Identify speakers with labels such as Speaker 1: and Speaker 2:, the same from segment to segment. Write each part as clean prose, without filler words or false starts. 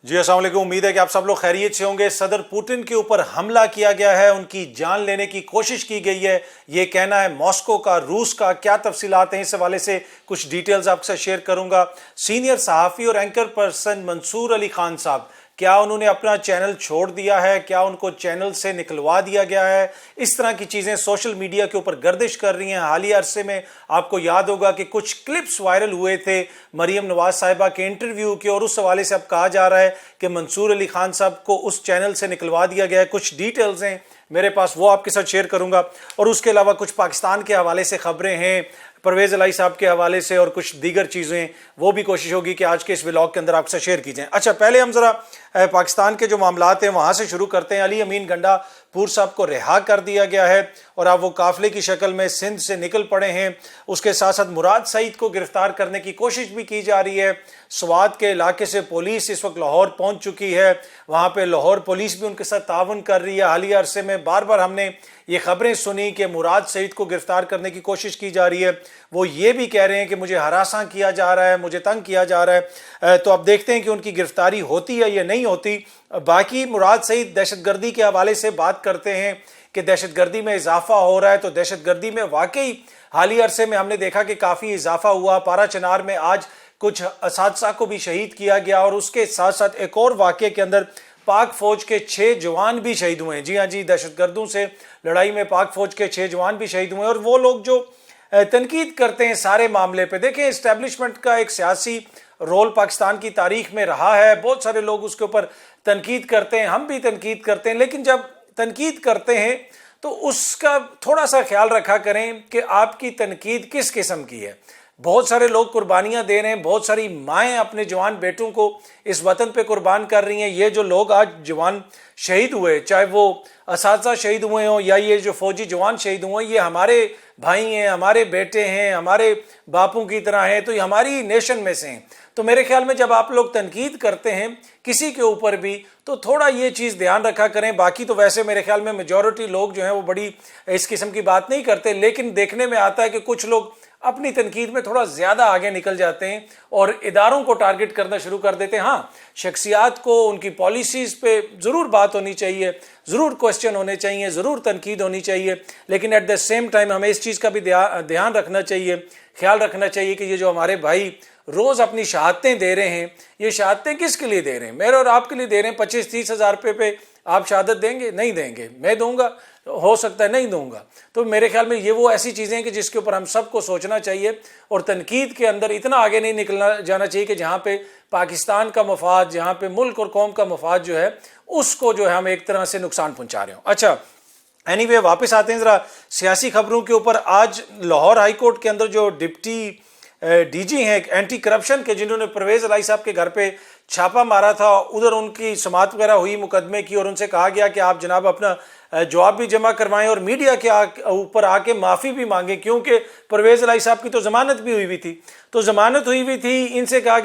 Speaker 1: जी अस्सलाम वालेकुम। उम्मीद है कि आप सब लोग खैरियत से होंगे। सदर पुतिन के ऊपर हमला किया गया है, उनकी जान लेने की कोशिश की गई है, ये कहना है मॉस्को का, रूस का। क्या तफसीलात हैं इस हवाले से कुछ डिटेल्स आपके साथ शेयर करूंगा। सीनियर सहाफ़ी और एंकर पर्सन मंसूर अली खान साहब, क्या उन्होंने अपना चैनल छोड़ दिया है, क्या उनको चैनल से निकलवा दिया गया है? इस तरह की चीज़ें सोशल मीडिया के ऊपर गर्दिश कर रही हैं। हालिया अरसे में आपको याद होगा कि कुछ क्लिप्स वायरल हुए थे मरीम नवाज साहिबा के इंटरव्यू के, और उस हवाले से अब कहा जा रहा है कि मंसूर अली खान साहब को उस चैनल से निकलवा दिया गया है। कुछ डिटेल्स हैं मेरे पास, वो आपके साथ शेयर करूंगा। और उसके अलावा कुछ पाकिस्तान के हवाले से खबरें हैं, परवेज़ इलाही साहब के हवाले से, और कुछ दीगर चीज़ें, वो भी कोशिश होगी कि आज के इस व्लॉग के अंदर आपके साथ शेयर की जाएं। अच्छा, पहले हम ज़रा पाकिस्तान के जो मामलात हैं वहाँ से शुरू करते हैं। अली अमीन गंडापुर साहब को रिहा कर दिया गया है और अब वो काफ़िले की शक्ल में सिंध से निकल पड़े हैं। उसके साथ साथ मुराद सईद को गिरफ्तार करने की कोशिश भी की जा रही है। स्वात के इलाके से पुलिस इस वक्त लाहौर पहुँच चुकी है, वहाँ पर लाहौर पुलिस भी उनके साथ तावन कर रही है। हालिया अरसे में बार बार हमने ये खबरें सुनी कि मुराद सईद को गिरफ्तार करने की कोशिश की जा रही है। वो ये भी कह रहे हैं कि मुझे हरासा किया जा रहा है, मुझे तंग किया जा रहा है। तो अब देखते हैं कि उनकी गिरफ्तारी होती है या नहीं होती। बाकी मुराद सईद दहशतगर्दी के हवाले से बात करते हैं कि दहशतगर्दी में इजाफा हो रहा है, तो दहशतगर्दी में वाकई हालिया अरसे में हमने देखा कि काफ़ी इजाफा हुआ। पारा चनार में आज कुछ असातिज़ा को भी शहीद किया गया, और उसके साथ साथ एक और वाक़े के अंदर पाक फौज के 6 जवान भी शहीद हुए हैं। जी हाँ जी, दहशतगर्दों से लड़ाई में पाक फौज के 6 जवान भी शहीद हुए हैं। और वो लोग जो तनकीद करते हैं सारे मामले पे, देखें इस्टेब्लिशमेंट का एक सियासी रोल पाकिस्तान की तारीख में रहा है, बहुत सारे लोग उसके ऊपर तनकीद करते हैं, हम भी तनकीद करते हैं, लेकिन जब तनकीद करते हैं तो उसका थोड़ा सा ख्याल रखा करें कि आपकी तनकीद किस किस्म की है। बहुत सारे लोग कुर्बानियां दे रहे हैं, बहुत सारी माएँ अपने जवान बेटों को इस वतन पे कुर्बान कर रही हैं। ये जो लोग आज जवान शहीद हुए, चाहे वो असातिज़ा शहीद हुए हों या ये जो फौजी जवान शहीद हुए, ये हमारे भाई हैं, हमारे बेटे हैं, हमारे बापों की तरह हैं, तो ये हमारी नेशन में से हैं। तो मेरे ख्याल में जब आप लोग तनकीद करते हैं किसी के ऊपर भी, तो थोड़ा ये चीज़ ध्यान रखा करें। बाकी तो वैसे मेरे ख्याल में मेजॉरिटी लोग जो हैं वो बड़ी इस किस्म की बात नहीं करते, लेकिन देखने में आता है कि कुछ लोग अपनी तनकीद में थोड़ा ज़्यादा आगे निकल जाते हैं और इदारों को टारगेट करना शुरू कर देते हैं। हाँ, शख्सियात को, उनकी पॉलिसीज़ पे ज़रूर बात होनी चाहिए, ज़रूर क्वेश्चन होने चाहिए, ज़रूर तनकीद होनी चाहिए, लेकिन एट द सेम टाइम हमें इस चीज़ का भी ध्यान रखना चाहिए, ख्याल रखना चाहिए कि ये जो हमारे भाई रोज़ अपनी शहादतें दे रहे हैं, ये शहादतें किसके लिए दे रहे हैं? मेरे और आपके लिए दे रहे हैं। 25-30 हज़ार रुपये पे आप शहादत देंगे? नहीं देंगे। मैं दूंगा? हो सकता है नहीं दूंगा। तो मेरे ख्याल में ये वो ऐसी चीज़ें हैं कि जिसके ऊपर हम सबको सोचना चाहिए, और तनकीद के अंदर इतना आगे नहीं निकलना जाना चाहिए कि जहाँ पे पाकिस्तान का मफाद, जहाँ पे मुल्क और कौम का मफाद जो है उसको जो है हम एक तरह से नुकसान पहुँचा रहे हो। अच्छा, एनीवे वापस आते हैं ज़रा सियासी खबरों के ऊपर। आज लाहौर हाई कोर्ट के अंदर जो डिप्टी डीजी हैं एंटी करप्शन के, जिन्होंने परवेज़ इलाही साहब के घर पे छापा मारा था, उधर उनकी समाअत वगैरह हुई मुकदमे की, और उनसे कहा गया कि आप जनाब अपना जवाब भी जमा करवाएं और मीडिया के ऊपर आके माफ़ी भी मांगे, क्योंकि परवेज़ इलाही साहब की तो ज़मानत भी हुई थी। तो ज़मानत हुई हुई थी, इनसे कहा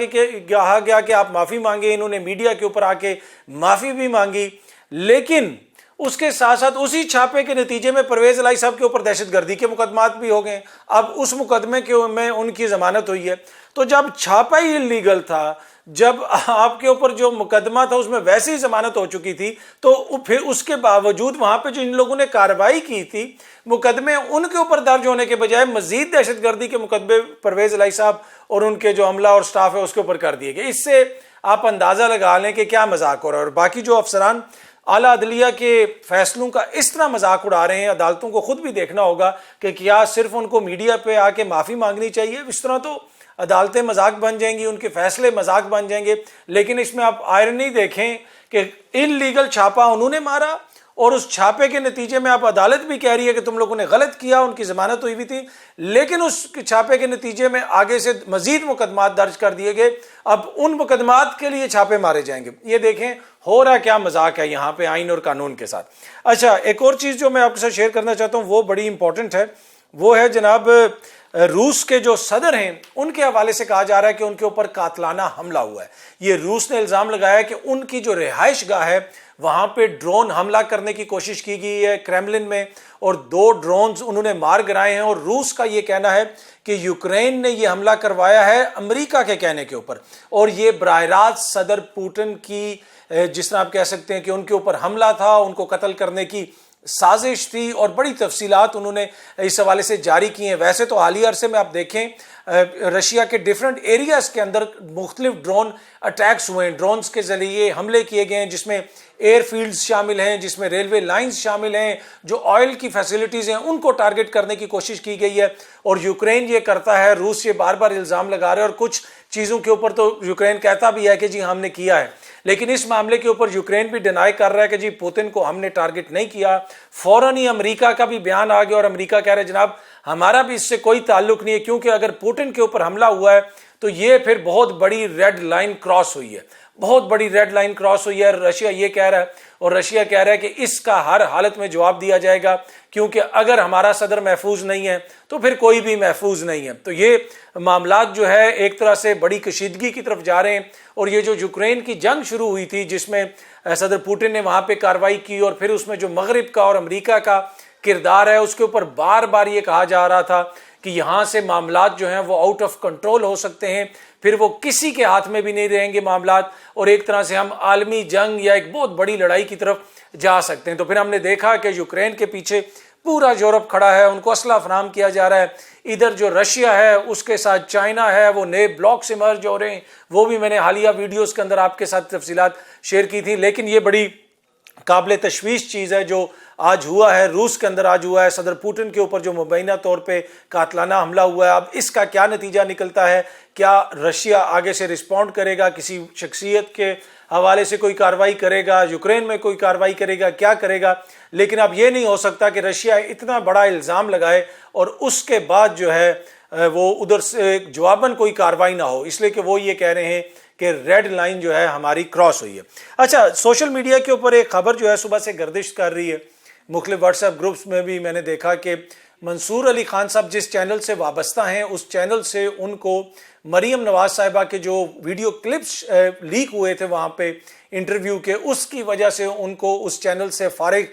Speaker 1: गया कि आप माफ़ी मांगे। इन्होंने मीडिया के ऊपर आके माफ़ी भी मांगी, लेकिन उसके साथ साथ उसी छापे के नतीजे में परवेज़ इलाही साहब के ऊपर दहशतगर्दी के मुकदमात भी हो गए। अब उस मुकदमे के में उनकी ज़मानत हुई है। तो जब छापा ही इलीगल था, जब आपके ऊपर जो मुकदमा था उसमें वैसे ही ज़मानत हो चुकी थी, तो फिर उसके बावजूद वहाँ पे जो इन लोगों ने कार्रवाई की थी, मुकदमे उनके ऊपर दर्ज होने के बजाय मज़ीद दहशतगर्दी के मुकदमे परवेज़ इलाही साहब और उनके जो अमला और स्टाफ है उसके ऊपर कर दिए गए। इससे आप अंदाज़ा लगा लें कि क्या मजाक हो रहा है। और बाकी जो अफसरान आला अदलिया के फैसलों का इस तरह मजाक उड़ा रहे हैं, अदालतों को खुद भी देखना होगा कि क्या सिर्फ उनको मीडिया पे आके माफ़ी मांगनी चाहिए? इस तरह तो अदालतें मजाक बन जाएंगी, उनके फैसले मजाक बन जाएंगे। लेकिन इसमें आप आयरनी देखें कि इल्लीगल छापा उन्होंने मारा, और उस छापे के नतीजे में आप अदालत भी कह रही है कि तुम लोगों ने गलत किया, उनकी ज़मानत हुई भी थी, लेकिन उस छापे के नतीजे में आगे से मज़ीद मुकदमात दर्ज कर दिए गए। अब उन मुकदमात के लिए छापे मारे जाएंगे। ये देखें हो रहा क्या मजाक है यहाँ पे आइन और कानून के साथ। अच्छा, एक और चीज़ जो मैं आपके साथ शेयर करना चाहता हूँ वो बड़ी इंपॉर्टेंट है, वो है जनाब रूस के जो सदर हैं उनके हवाले से कहा जा रहा है कि उनके ऊपर कातलाना हमला हुआ है। ये रूस ने इल्ज़ाम लगाया कि उनकी जो रिहाइश गाह है वहाँ पे ड्रोन हमला करने की कोशिश की गई है क्रेमलिन में, और 2 ड्रोन्स उन्होंने मार गिराए हैं। और रूस का ये कहना है कि यूक्रेन ने ये हमला करवाया है अमेरिका के कहने के ऊपर, और ये बराह रास्त सदर पुतिन की जिस तरह आप कह सकते हैं कि उनके ऊपर हमला था, उनको कत्ल करने की साजिश थी, और बड़ी तफसीलात उन्होंने इस हवाले से जारी की हैं। वैसे तो हालिया अरसे में आप देखें रशिया के डिफरेंट एरियाज के अंदर मुख्तलिफ ड्रोन अटैक्स हुए हैं, ड्रोन्स के जरिए हमले किए गए हैं, जिसमें एयरफील्ड्स शामिल हैं, जिसमें रेलवे लाइंस शामिल हैं, जो ऑयल की फैसिलिटीज़ हैं उनको टारगेट करने की कोशिश की गई है। और यूक्रेन ये करता है, रूस ये बार बार इल्ज़ाम लगा रहे हैं, और कुछ चीज़ों के ऊपर तो यूक्रेन कहता भी है कि जी हमने किया है, लेकिन इस मामले के ऊपर यूक्रेन भी डिनाई कर रहा है कि जी पुतिन को हमने टारगेट नहीं किया। फौरन ही अमेरिका का भी बयान आ गया और अमेरिका कह रहे जनाब हमारा भी इससे कोई ताल्लुक नहीं है, क्योंकि अगर पुतिन के ऊपर हमला हुआ है तो ये फिर बहुत बड़ी रेड लाइन क्रॉस हुई है, बहुत बड़ी रेड लाइन क्रॉस हुई है। रशिया ये कह रहा है, और रशिया कह रहा है कि इसका हर हालत में जवाब दिया जाएगा, क्योंकि अगर हमारा सदर महफूज नहीं है तो फिर कोई भी महफूज नहीं है। तो ये मामलात जो है एक तरह से बड़ी कशीदगी की तरफ जा रहे हैं। और ये जो यूक्रेन की जंग शुरू हुई थी जिसमें सदर पुतिन ने वहाँ पे कार्रवाई की, और फिर उसमें जो मगरिब का और अमेरिका का किरदार है उसके ऊपर बार बार ये कहा जा रहा था कि यहाँ से मामलात जो हैं वो आउट ऑफ कंट्रोल हो सकते हैं, फिर वो किसी के हाथ में भी नहीं रहेंगे मामलात, और एक तरह से हम आलमी जंग या एक बहुत बड़ी लड़ाई की तरफ जा सकते हैं। तो फिर हमने देखा कि यूक्रेन के पीछे पूरा यूरोप खड़ा है, उनको असला फराहम किया जा रहा है। इधर जो रशिया है उसके साथ चाइना है, वो नए ब्लॉक्स इमर्ज हो रहे हैं, वो भी मैंने हालिया वीडियोस के अंदर आपके साथ तफसीलात शेयर की थी। लेकिन ये बड़ी काबिल तशवीश चीज़ है जो आज हुआ है, रूस के अंदर आज हुआ है, सदर पुतिन के ऊपर जो मुबैना तौर पे कातलाना हमला हुआ है। अब इसका क्या नतीजा निकलता है, क्या रशिया आगे से रिस्पॉन्ड करेगा, किसी शख्सियत के हवाले से कोई कार्रवाई करेगा, यूक्रेन में कोई कार्रवाई करेगा, क्या करेगा। लेकिन अब ये नहीं हो सकता कि रशिया इतना बड़ा इल्ज़ाम लगाए और उसके बाद जो है वो उधर से जवाबन कोई कार्रवाई ना हो, इसलिए कि वो ये कह रहे हैं कि रेड लाइन जो है हमारी क्रॉस हुई है। अच्छा, सोशल मीडिया के ऊपर एक खबर जो है सुबह से गर्दिश कर रही है, मुख्तलिफ व्हाट्सएप ग्रुप्स में भी मैंने देखा कि मंसूर अली खान साहब जिस चैनल से वाबस्ता हैं उस चैनल से उनको मरीम नवाज साहिबा के जो वीडियो क्लिप्स लीक हुए थे वहाँ पे इंटरव्यू के, उसकी वजह से उनको उस चैनल से फारिग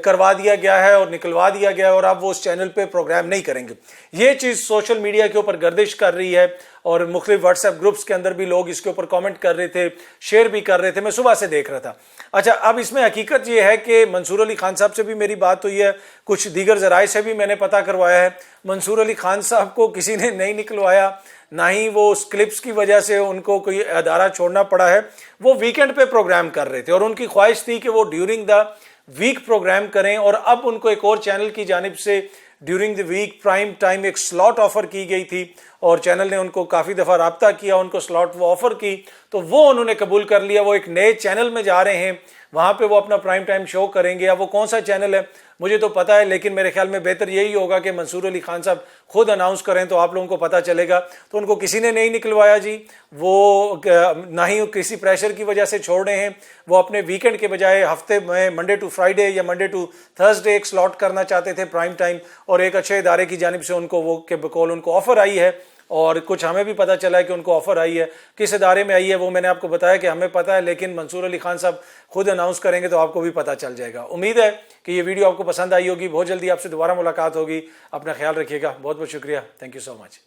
Speaker 1: करवा दिया गया है और निकलवा दिया गया है, और अब वो उस चैनल पे प्रोग्राम नहीं करेंगे। ये चीज़ सोशल मीडिया के ऊपर गर्दिश कर रही है, और मुख्तलिफ व्हाट्सएप ग्रुप्स के अंदर भी लोग इसके ऊपर कमेंट कर रहे थे, शेयर भी कर रहे थे, मैं सुबह से देख रहा था। अच्छा, अब इसमें हकीकत ये है कि मंसूर अली खान साहब से भी मेरी बात हुई है, कुछ दीगर ज़राए से भी मैंने पता करवाया है, मंसूर अली खान साहब को किसी ने नहीं निकलवाया, ना ही वो उस क्लिप्स की वजह से उनको कोई अदारा छोड़ना पड़ा है। वो वीकेंड पे प्रोग्राम कर रहे थे और उनकी ख्वाहिश थी कि वो ड्यूरिंग द वीक प्रोग्राम करें, और अब उनको एक और चैनल की जानिब से during the week prime time एक स्लॉट ऑफर की गई थी, और चैनल ने उनको काफ़ी दफ़ा राब्ता किया, उनको स्लॉट वो ऑफर की, तो वो उन्होंने कबूल कर लिया। वो एक नए चैनल में जा रहे हैं, वहाँ पे वो अपना प्राइम टाइम शो करेंगे। अब वो कौन सा चैनल है मुझे तो पता है, लेकिन मेरे ख्याल में बेहतर यही होगा कि मंसूर अली खान साहब खुद अनाउंस करें तो आप लोगों को पता चलेगा। तो उनको किसी ने नहीं निकलवाया जी, वो ना ही किसी प्रेशर की वजह से छोड़ रहे हैं, वो अपने वीकेंड के बजाय हफ्ते में मंडे टू फ्राइडे या मंडे टू थर्सडे एक स्लॉट करना चाहते थे प्राइम टाइम, और एक अच्छे इदारे की जानिब से उनको वो के बकौल उनको ऑफ़र आई है, और कुछ हमें भी पता चला है कि उनको ऑफ़र आई है। किस इदारे में आई है वो मैंने आपको बताया कि हमें पता है, लेकिन मंसूर अली खान साहब खुद अनाउंस करेंगे तो आपको भी पता चल जाएगा। उम्मीद है कि ये वीडियो आपको पसंद आई होगी। बहुत जल्दी आपसे दोबारा मुलाकात होगी। अपना ख्याल रखिएगा। बहुत बहुत शुक्रिया। Thank you so much.